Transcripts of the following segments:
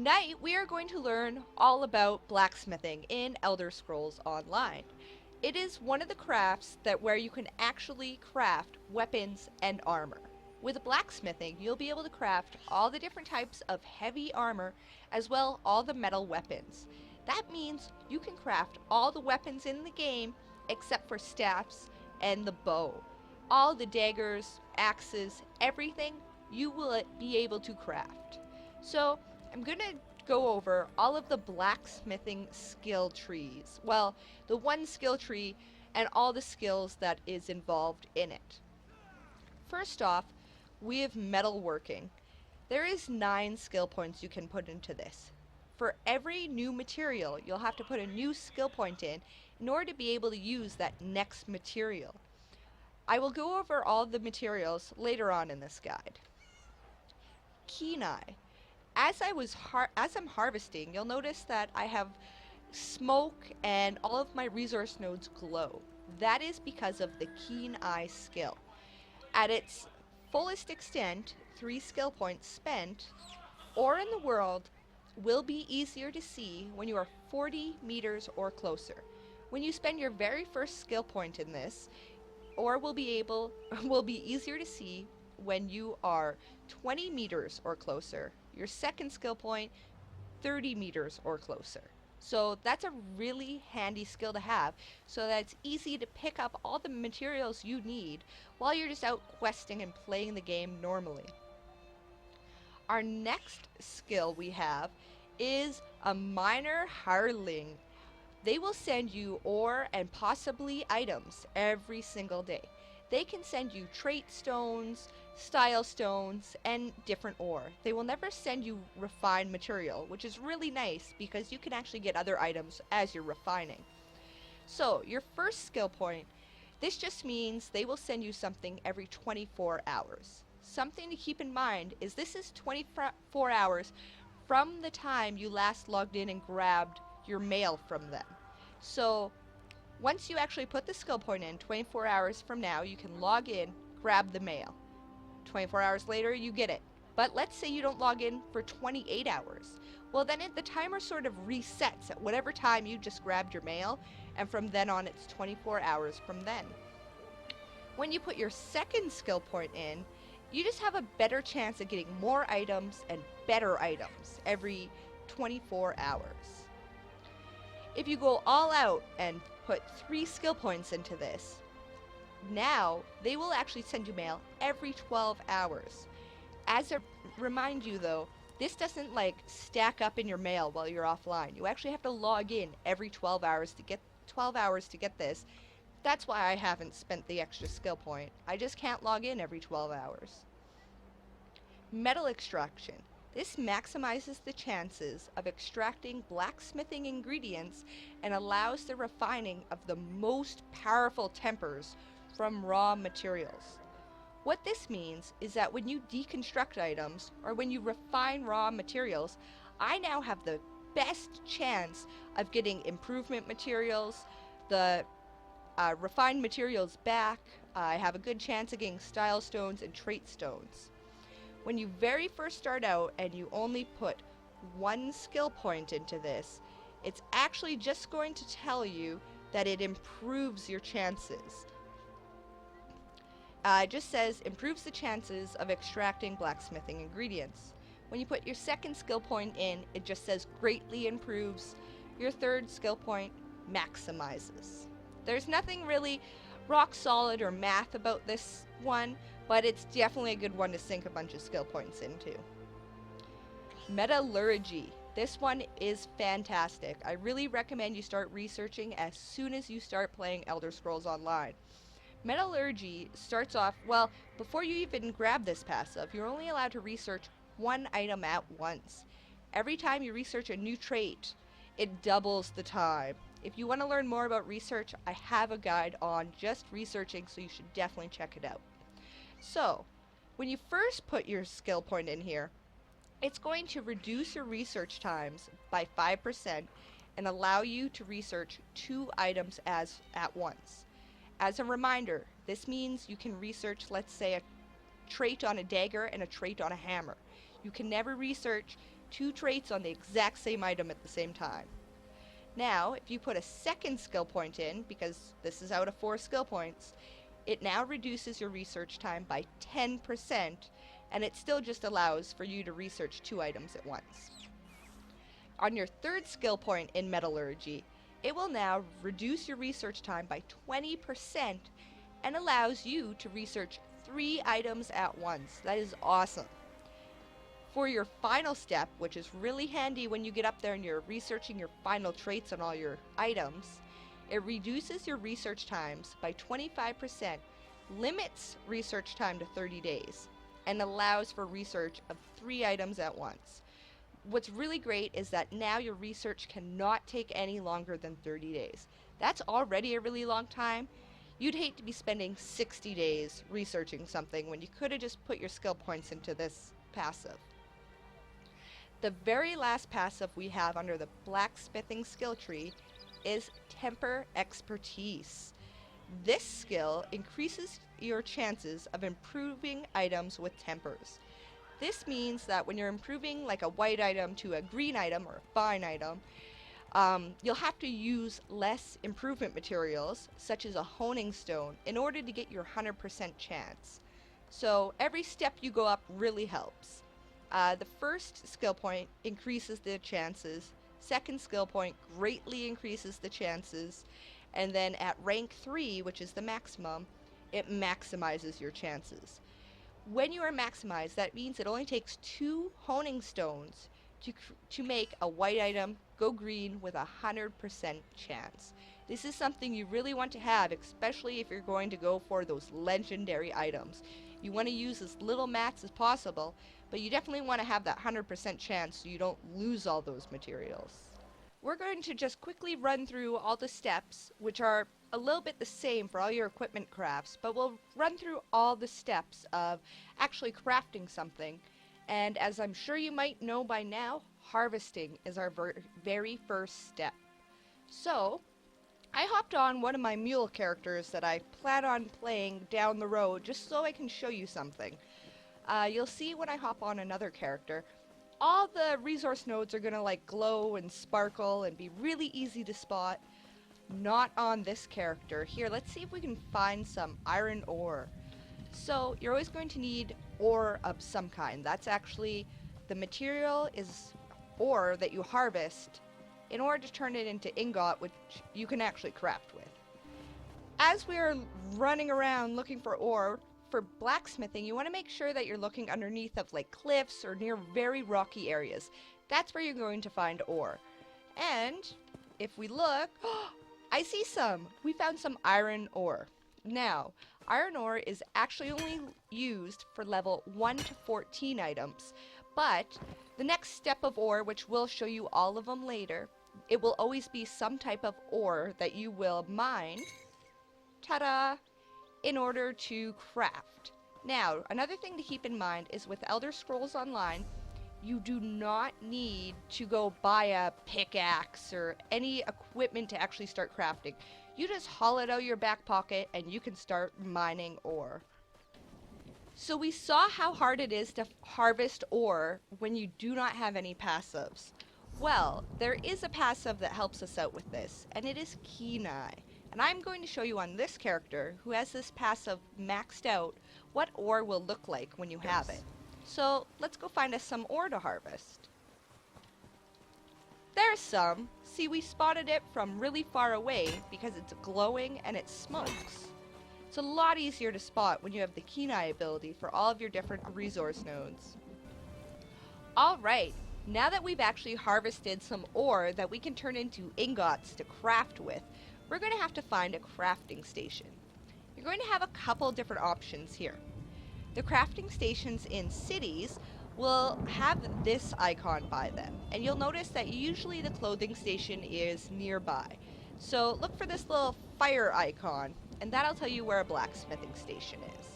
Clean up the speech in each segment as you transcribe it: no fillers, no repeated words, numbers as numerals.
Tonight we are going to learn all about blacksmithing in Elder Scrolls Online. It is one of the crafts that where you can actually craft weapons and armor. With blacksmithing, you'll be able to craft all the different types of heavy armor as well all the metal weapons. That means you can craft all the weapons in the game except for staffs and the bow. All the daggers, axes, everything you will be able to craft. So, I'm going to go over all of the blacksmithing skill trees. Well, the one skill tree and all the skills that is involved in it. First off, we have metalworking. There is 9 skill points you can put into this. For every new material, you'll have to put a new skill point in order to be able to use that next material. I will go over all the materials later on in this guide. Kenai. As I'm harvesting, you'll notice that I have smoke and all of my resource nodes glow. That is because of the keen eye skill. At its fullest extent, 3 skill points spent, ore in the world will be easier to see when you are 40 meters or closer. When you spend your very first skill point in this, ore will be easier to see when you are 20 meters or closer. Your second skill point, 30 meters or closer. So that's a really handy skill to have so that it's easy to pick up all the materials you need while you're just out questing and playing the game normally. Our next skill we have is a miner hireling. They will send you ore and possibly items every single day. They can send you trait stones, style stones, and different ore. They will never send you refined material, which is really nice because you can actually get other items as you're refining. So, your first skill point, this just means they will send you something every 24 hours. Something to keep in mind is this is 24 hours from the time you last logged in and grabbed your mail from them. So, once you actually put the skill point in, 24 hours from now, you can log in, grab the mail. 24 hours later, you get it. But let's say you don't log in for 28 hours. Well, then the timer sort of resets at whatever time you just grabbed your mail, and from then on, it's 24 hours from then. When you put your second skill point in, you just have a better chance of getting more items and better items every 24 hours. If you go all out and put 3 skill points into this, now they will actually send you mail every 12 hours. As a remind you though, this doesn't like stack up in your mail while you're offline. You actually have to log in every 12 hours to get this. That's why I haven't spent the extra skill point. I just can't log in every 12 hours. Metal extraction. This maximizes the chances of extracting blacksmithing ingredients and allows the refining of the most powerful tempers from raw materials. What this means is that when you deconstruct items or when you refine raw materials, I now have the best chance of getting improvement materials, the refined materials back. I have a good chance of getting style stones and trait stones. When you very first start out and you only put 1 skill point into this, it's actually just going to tell you that it improves your chances. It just says improves the chances of extracting blacksmithing ingredients. When you put your second skill point in, it just says greatly improves. Your third skill point maximizes. There's nothing really rock solid or math about this one, but it's definitely a good one to sink a bunch of skill points into. Metallurgy. This one is fantastic. I really recommend you start researching as soon as you start playing Elder Scrolls Online. Metallurgy starts off, well, before you even grab this passive, you're only allowed to research 1 item at once. Every time you research a new trait, it doubles the time. If you want to learn more about research, I have a guide on just researching, so you should definitely check it out. So, when you first put your skill point in here, it's going to reduce your research times by 5% and allow you to research 2 items at once. As a reminder, this means you can research, let's say, a trait on a dagger and a trait on a hammer. You can never research 2 traits on the exact same item at the same time. Now, if you put a second skill point in, because this is out of 4 skill points, it now reduces your research time by 10%, and it still just allows for you to research 2 items at once. On your third skill point in metallurgy, it will now reduce your research time by 20% and allows you to research 3 items at once. That is awesome. For your final step, which is really handy when you get up there and you're researching your final traits on all your items, it reduces your research times by 25%, limits research time to 30 days, and allows for research of 3 items at once. What's really great is that now your research cannot take any longer than 30 days. That's already a really long time. You'd hate to be spending 60 days researching something when you could have just put your skill points into this passive. The very last passive we have under the Blacksmithing skill tree is Temper Expertise. This skill increases your chances of improving items with tempers. This means that when you're improving like a white item to a green item or a fine item, you'll have to use less improvement materials, such as a honing stone, in order to get your 100% chance. So every step you go up really helps. The first skill point increases the chances, second skill point greatly increases the chances, and then at rank 3, which is the maximum, it maximizes your chances. When you are maximized, that means it only takes 2 honing stones to make a white item go green with a 100% chance. This is something you really want to have, especially if you're going to go for those legendary items. You want to use as little mats as possible, but you definitely want to have that 100% chance so you don't lose all those materials. We're going to just quickly run through all the steps, which are a little bit the same for all your equipment crafts, but we'll run through all the steps of actually crafting something. And as I'm sure you might know by now, harvesting is our very first step. So, I hopped on one of my mule characters that I plan on playing down the road just so I can show you something. You'll see when I hop on another character, all the resource nodes are gonna like glow and sparkle and be really easy to spot. Not on this character. Here, let's see if we can find some iron ore. So you're always going to need ore of some kind. That's actually, the material is ore that you harvest in order to turn it into ingot, which you can actually craft with. As we are running around looking for ore, for blacksmithing, you want to make sure that you're looking underneath of like cliffs or near very rocky areas. That's where you're going to find ore. And if we look, I see some. We found some iron ore. Now, iron ore is actually only used for level 1 to 14 items, but the next step of ore, which we'll show you all of them later, it will always be some type of ore that you will mine, ta-da, in order to craft. Now, another thing to keep in mind is with Elder Scrolls Online, you do not need to go buy a pickaxe or any equipment to actually start crafting. You just haul it out of your back pocket and you can start mining ore. So we saw how hard it is to harvest ore when you do not have any passives. Well, there is a passive that helps us out with this, and it is Keen Eye. And I'm going to show you on this character, who has this passive maxed out, what ore will look like when you have it. So let's go find us some ore to harvest. There's some. See, we spotted it from really far away because it's glowing and it smokes. It's a lot easier to spot when you have the Keen Eye ability for all of your different resource nodes. Alright, now that we've actually harvested some ore that we can turn into ingots to craft with, we're going to have to find a crafting station. You're going to have a couple different options here. The crafting stations in cities will have this icon by them, and you'll notice that usually the clothing station is nearby. So look for this little fire icon, and that'll tell you where a blacksmithing station is.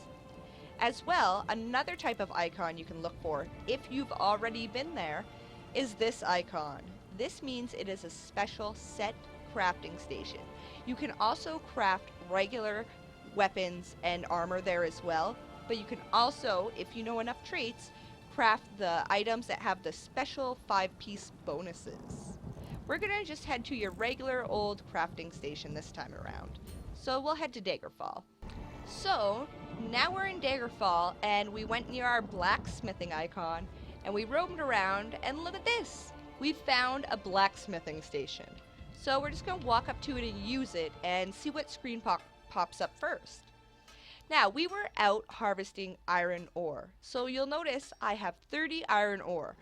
As well, another type of icon you can look for, if you've already been there, is this icon. This means it is a special set crafting station. You can also craft regular weapons and armor there as well, but you can also, if you know enough traits, craft the items that have the special 5-piece bonuses. We're gonna just head to your regular old crafting station this time around. So we'll head to Daggerfall. So, now we're in Daggerfall, and we went near our blacksmithing icon, and we roamed around, and look at this! We found a blacksmithing station. So we're just going to walk up to it and use it, and see what screen pops up first. Now, we were out harvesting iron ore, so you'll notice I have 30 iron ore.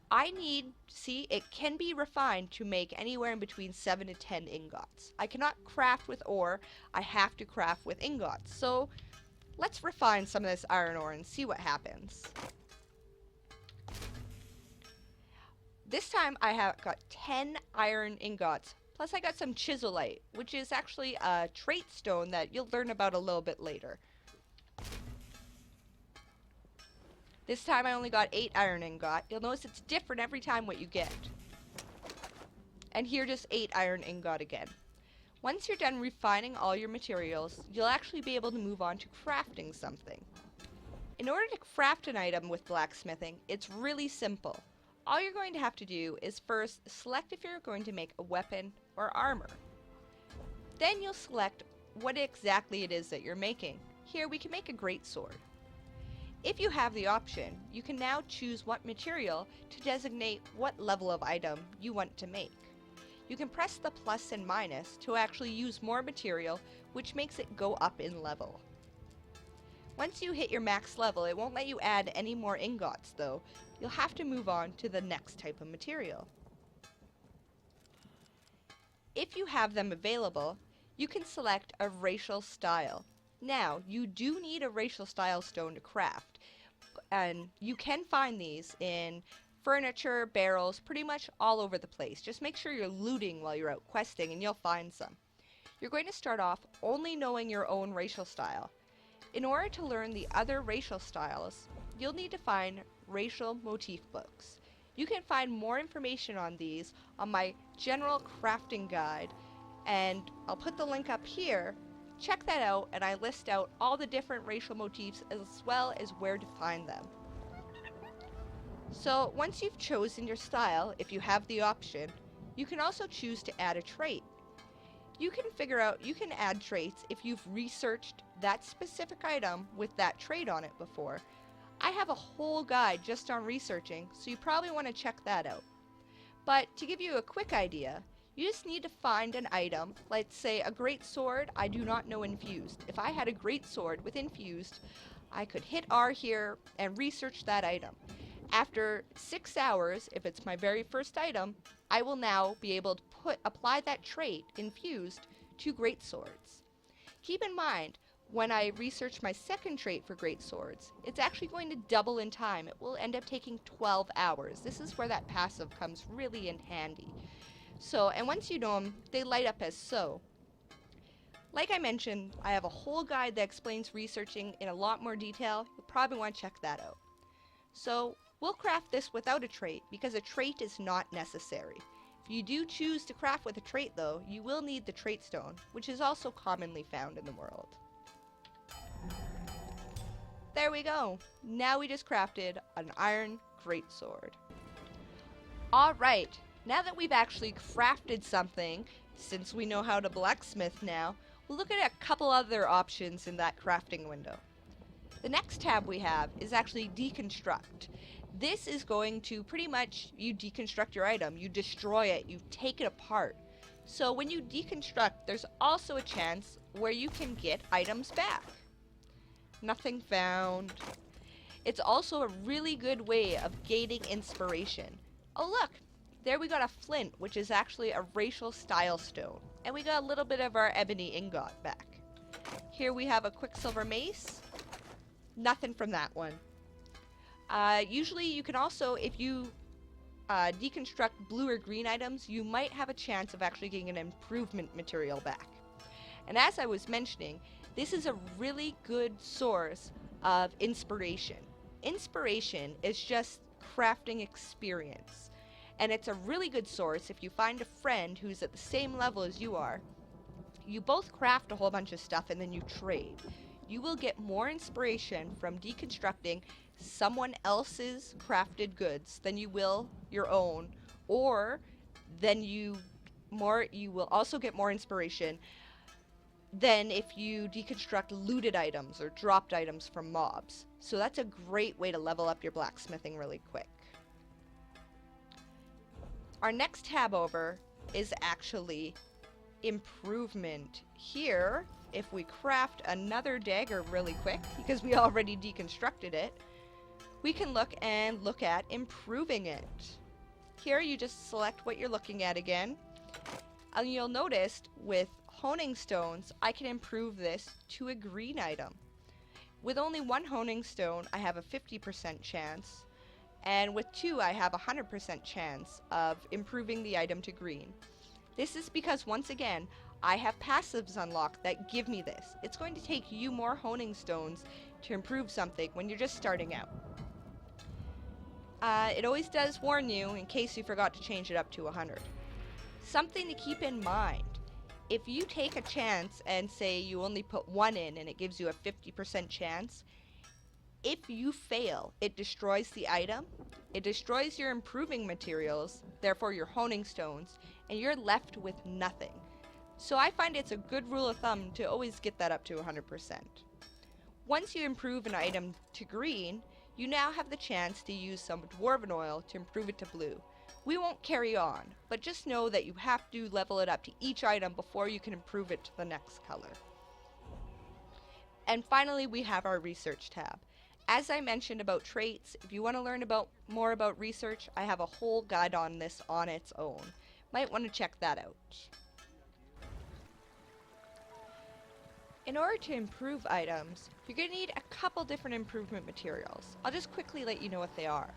I need, see, it can be refined to make anywhere in between 7 to 10 ingots. I cannot craft with ore, I have to craft with ingots. So let's refine some of this iron ore and see what happens. This time I have got 10 iron ingots, plus I got some chiselite, which is actually a trait stone that you'll learn about a little bit later. This time I only got 8 iron ingot. You'll notice it's different every time what you get. And here just 8 iron ingot again. Once you're done refining all your materials, you'll actually be able to move on to crafting something. In order to craft an item with blacksmithing, it's really simple. All you're going to have to do is first select if you're going to make a weapon or armor. Then you'll select what exactly it is that you're making. Here we can make a greatsword. If you have the option, you can now choose what material to designate what level of item you want to make. You can press the plus and minus to actually use more material, which makes it go up in level. Once you hit your max level, it won't let you add any more ingots though. You'll have to move on to the next type of material. If you have them available, you can select a racial style. Now, you do need a racial style stone to craft, and you can find these in furniture, barrels, pretty much all over the place. Just make sure you're looting while you're out questing and you'll find some. You're going to start off only knowing your own racial style. In order to learn the other racial styles, you'll need to find racial motif books. You can find more information on these on my general crafting guide, and I'll put the link up here. Check that out, and I list out all the different racial motifs as well as where to find them. So once you've chosen your style, if you have the option, you can also choose to add a trait. You can add traits if you've researched that specific item with that trait on it before. I have a whole guide just on researching, so you probably want to check that out. But to give you a quick idea, you just need to find an item, let's say a great sword. I do not know infused. If I had a great sword with infused, I could hit R here and research that item. After 6 hours, if it's my very first item, I will now be able to apply that trait, infused, to great swords. Keep in mind, when I research my second trait for great swords, it's actually going to double in time. It will end up taking 12 hours. This is where that passive comes really in handy. So, and once you know them, they light up as so. Like I mentioned, I have a whole guide that explains researching in a lot more detail. You'll probably want to check that out. So, we'll craft this without a trait because a trait is not necessary. If you do choose to craft with a trait though, you will need the trait stone, which is also commonly found in the world. There we go. Now we just crafted an iron greatsword. Alright, now that we've actually crafted something, since we know how to blacksmith now, we'll look at a couple other options in that crafting window. The next tab we have is actually Deconstruct. This is going to pretty much, you deconstruct your item, you destroy it, you take it apart. So when you deconstruct, there's also a chance where you can get items back. Nothing found. It's also a really good way of gaining inspiration. Oh look, there we got a flint, which is actually a racial style stone. And we got a little bit of our ebony ingot back. Here we have a quicksilver mace. Nothing from that one. Usually you can also, if you deconstruct blue or green items, you might have a chance of actually getting an improvement material back. And as I was mentioning, this is a really good source of inspiration. Inspiration is just crafting experience. And it's a really good source if you find a friend who's at the same level as you are. You both craft a whole bunch of stuff and then you trade. you will get more inspiration from deconstructing someone else's crafted goods than you will your own, or you will also get more inspiration than if you deconstruct looted items or dropped items from mobs. So that's a great way to level up your blacksmithing really quick. Our next tab over is actually improvement. Here, if we craft another dagger really quick, because we already deconstructed it, we can look at improving it. Here you just select what you're looking at again, and you'll notice with honing stones, I can improve this to a green item. With only one honing stone, I have a 50% chance, and with two, I have a 100% chance of improving the item to green. This is because, once again, I have passives unlocked that give me this. It's going to take you more honing stones to improve something when you're just starting out. It always does warn you in case you forgot to change it up to 100. Something to keep in mind. If you take a chance and say you only put one in and it gives you a 50% chance, if you fail, it destroys the item, it destroys your improving materials, therefore your honing stones, and you're left with nothing. So I find it's a good rule of thumb to always get that up to 100%. Once you improve an item to green, you now have the chance to use some dwarven oil to improve it to blue. We won't carry on, but just know that you have to level it up to each item before you can improve it to the next color. And finally, we have our research tab. As I mentioned about traits, if you want to learn more about research, I have a whole guide on this on its own. Might want to check that out. In order to improve items, you're going to need a couple different improvement materials. I'll just quickly let you know what they are.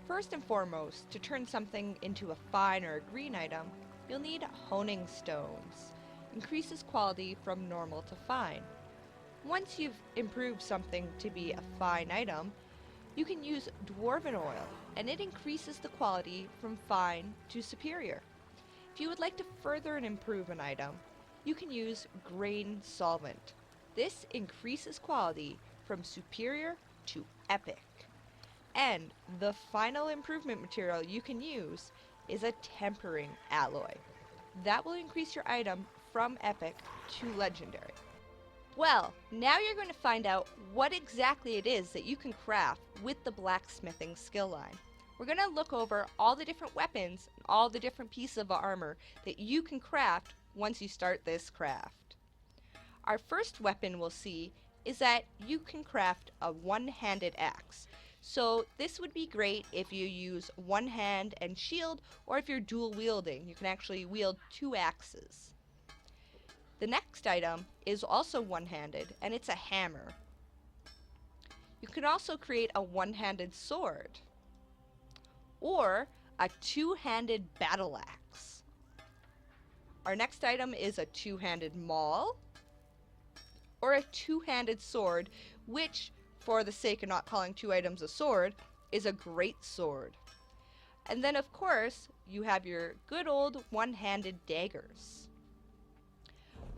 First and foremost, to turn something into a fine or a green item, you'll need honing stones. Increases quality from normal to fine. Once you've improved something to be a fine item, you can use dwarven oil, and it increases the quality from fine to superior. If you would like to further improve an item, you can use grain solvent. This increases quality from superior to epic. And the final improvement material you can use is a tempering alloy. That will increase your item from epic to legendary. Well, now you're going to find out what exactly it is that you can craft with the blacksmithing skill line. We're going to look over all the different weapons and all the different pieces of armor that you can craft once you start this craft. Our first weapon we'll see is that you can craft a one-handed axe. So this would be great if you use one hand and shield, or if you're dual wielding, you can actually wield two axes. The next item is also one-handed, and it's a hammer. You can also create a one-handed sword, or a two-handed battle axe. Our next item is a two-handed maul, or a two-handed sword, which, for the sake of not calling two items a sword, is a great sword. And then, of course, you have your good old one-handed daggers.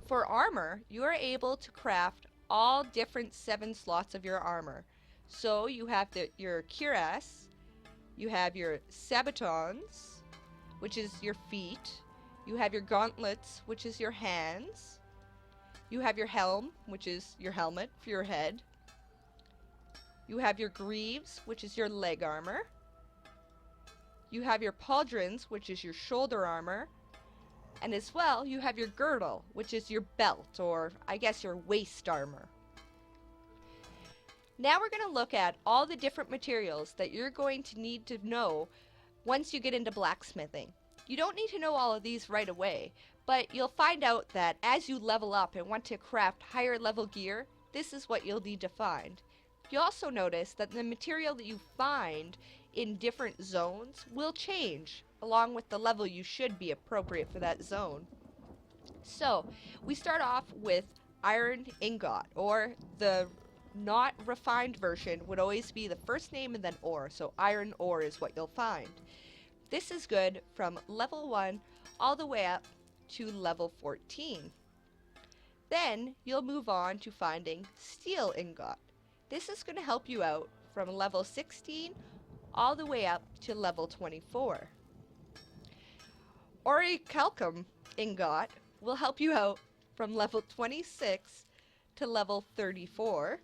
For armor, you are able to craft all different 7 slots of your armor. So you have your cuirass, you have your sabatons, which is your feet, you have your gauntlets, which is your hands, you have your helm, which is your helmet for your head, you have your greaves, which is your leg armor, you have your pauldrons, which is your shoulder armor, and as well, you have your girdle, which is your belt, or I guess your waist armor. Now we're going to look at all the different materials that you're going to need to know once you get into blacksmithing. You don't need to know all of these right away, but you'll find out that as you level up and want to craft higher level gear, this is what you'll need to find. You'll also notice that the material that you find in different zones will change, along with the level you should be appropriate for that zone. So, we start off with iron ingot, or the not refined version would always be the first name and then ore, so iron ore is what you'll find. This is good from level 1 all the way up to level 14. Then you'll move on to finding steel ingot. This is going to help you out from level 16 all the way up to level 24. Orichalcum ingot will help you out from level 26 to level 34.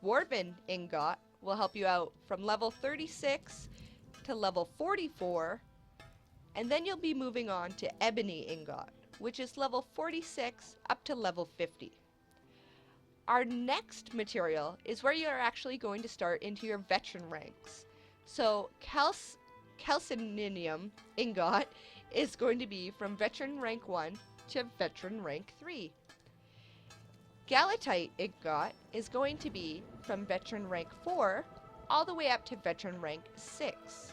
Dwarven ingot will help you out from level 36 to level 44. And then you'll be moving on to ebony ingot, which is level 46 up to level 50. Our next material is where you're actually going to start into your veteran ranks. So calcinium ingot is going to be from veteran rank 1 to veteran rank 3. Galatite ingot is going to be from veteran rank 4 all the way up to veteran rank 6.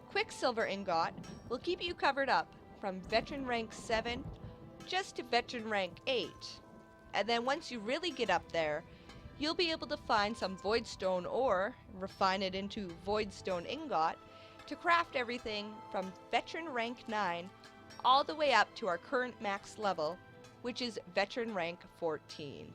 Quicksilver ingot will keep you covered up from veteran rank 7 just to veteran rank 8. And then once you really get up there, you'll be able to find some voidstone ore, refine it into voidstone ingot, to craft everything from veteran rank 9 all the way up to our current max level, which is veteran rank 14.